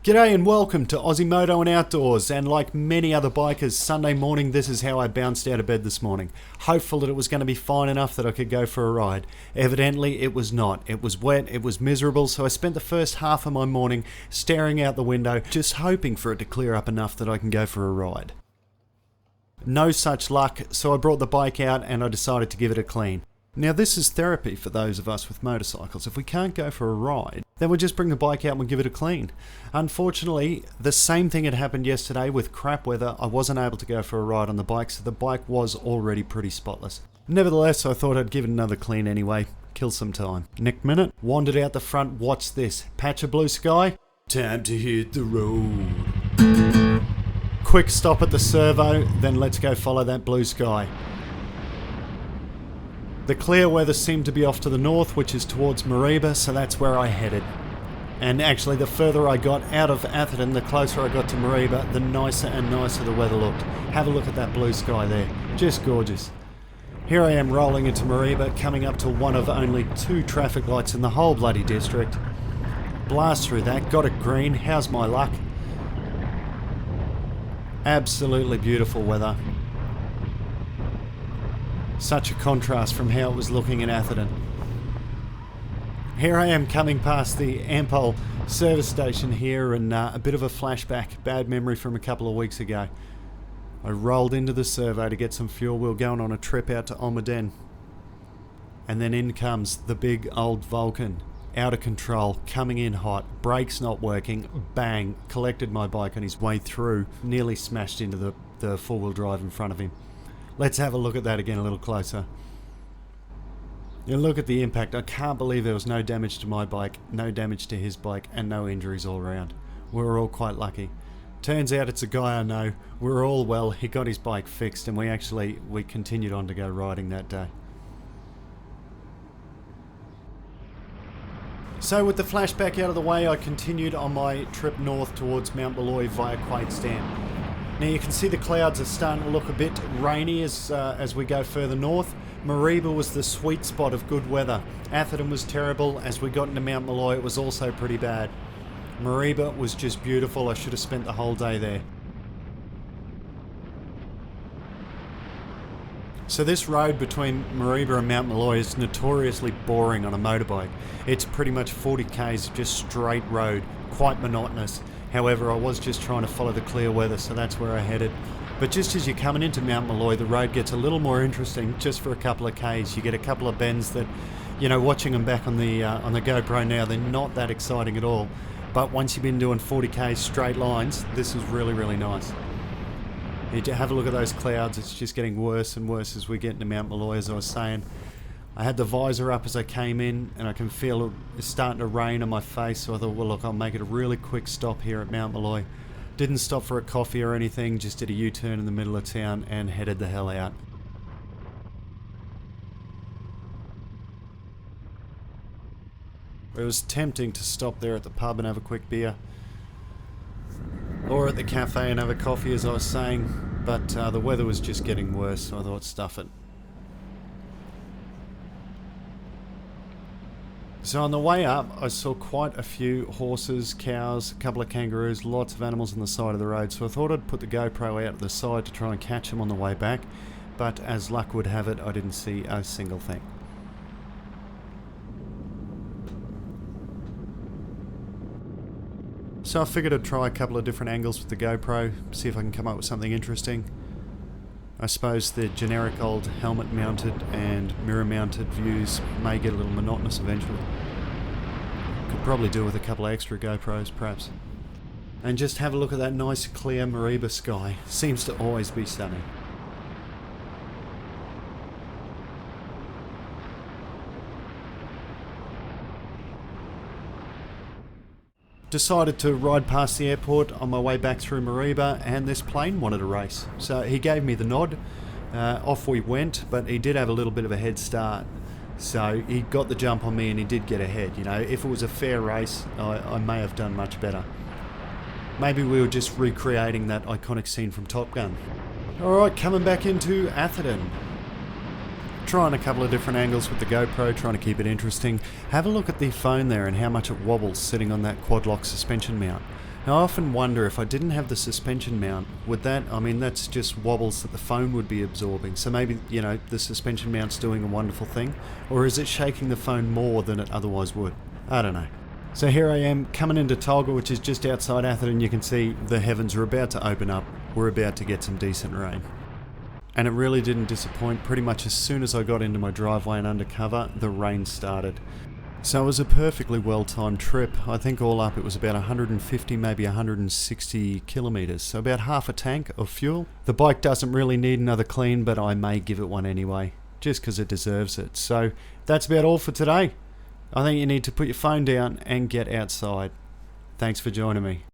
G'day and welcome to Aussie Moto and Outdoors, and like many other bikers, Sunday morning this is how I bounced out of bed this morning, hopeful that it was going to be fine enough that I could go for a ride. Evidently it was not. It was wet, it was miserable, so I spent the first half of my morning staring out the window, just hoping for it to clear up enough that I can go for a ride. No such luck, so I brought the bike out and I decided to give it a clean. Now this is therapy for those of us with motorcycles. If we can't go for a ride, then we'll just bring the bike out and we'll give it a clean. Unfortunately, the same thing had happened yesterday with crap weather. I wasn't able to go for a ride on the bike, so the bike was already pretty spotless. Nevertheless, I thought I'd give it another clean anyway, kill some time. Next minute, wandered out the front, watch this. Patch of blue sky, time to hit the road. Quick stop at the servo, then let's go follow that blue sky. The clear weather seemed to be off to the north, which is towards Mariba, so that's where I headed. And actually, the further I got out of Atherton, the closer I got to Mariba, the nicer and nicer the weather looked. Have a look at that blue sky there. Just gorgeous. Here I am rolling into Mariba, coming up to one of only 2 traffic lights in the whole bloody district. Blast through that, got it green, how's my luck? Absolutely beautiful weather. Such a contrast from how it was looking in Atherton. Here I am coming past the Ampol service station here, and a bit of a flashback, bad memory from a couple of weeks ago. I rolled into the servo to get some fuel. We were going on a trip out to Almaden. And then in comes the big old Vulcan, out of control, coming in hot, brakes not working, bang, collected my bike on his way through, nearly smashed into the four-wheel drive in front of him. Let's have a look at that again a little closer. You look at the impact. I can't believe there was no damage to my bike, no damage to his bike, and no injuries all around. We were all quite lucky. Turns out it's a guy I know. We were all well. He got his bike fixed, and we continued on to go riding that day. So with the flashback out of the way, I continued on my trip north towards Mount Molloy via Quaidstone. Now you can see the clouds are starting to look a bit rainy as we go further north. Mariba was the sweet spot of good weather. Atherton was terrible. As we got into Mount Molloy, it was also pretty bad. Mariba was just beautiful. I should have spent the whole day there. So this road between Mariba and Mount Molloy is notoriously boring on a motorbike. It's pretty much 40 k's of just straight road, quite monotonous. However, I was just trying to follow the clear weather, so that's where I headed. But just as you're coming into Mount Molloy, the road gets a little more interesting just for a couple of k's. You get a couple of bends that, you know, watching them back on the GoPro now, they're not that exciting at all. But once you've been doing 40 k's straight lines, this is really, really nice. You have a look at those clouds. It's just getting worse and worse as we get into Mount Molloy, as I was saying. I had the visor up as I came in, and I can feel it starting to rain on my face, so I thought, well look, I'll make it a really quick stop here at Mount Molloy. Didn't stop for a coffee or anything, just did a U-turn in the middle of town and headed the hell out. It was tempting to stop there at the pub and have a quick beer, or at the cafe and have a coffee, as I was saying, but the weather was just getting worse, so I thought, stuff it. So on the way up, I saw quite a few horses, cows, a couple of kangaroos, lots of animals on the side of the road, so I thought I'd put the GoPro out to the side to try and catch them on the way back, but as luck would have it, I didn't see a single thing. So I figured I'd try a couple of different angles with the GoPro, see if I can come up with something interesting. I suppose the generic old helmet mounted and mirror mounted views may get a little monotonous eventually. Could probably do with a couple of extra GoPros perhaps. And just have a look at that nice clear Mariba sky. Seems to always be sunny. Decided to ride past the airport on my way back through Mariba, and this plane wanted a race. So he gave me the nod, off we went, but he did have a little bit of a head start. So he got the jump on me and he did get ahead. You know, if it was a fair race, I may have done much better. Maybe we were just recreating that iconic scene from Top Gun. Alright, coming back into Atherton. Trying a couple of different angles with the GoPro, trying to keep it interesting. Have a look at the phone there and how much it wobbles sitting on that quad lock suspension mount. Now I often wonder if I didn't have the suspension mount, would that, I mean that's just wobbles that the phone would be absorbing, so maybe, you know, the suspension mount's doing a wonderful thing, or is it shaking the phone more than it otherwise would? I don't know. So here I am coming into Tolga, which is just outside Atherton. You can see the heavens are about to open up, we're about to get some decent rain. And it really didn't disappoint. Pretty much as soon as I got into my driveway and undercover, the rain started. So it was a perfectly well-timed trip. I think all up it was about 150, maybe 160 kilometres, so about half a tank of fuel. The bike doesn't really need another clean, but I may give it one anyway, just because it deserves it. So that's about all for today. I think you need to put your phone down and get outside. Thanks for joining me.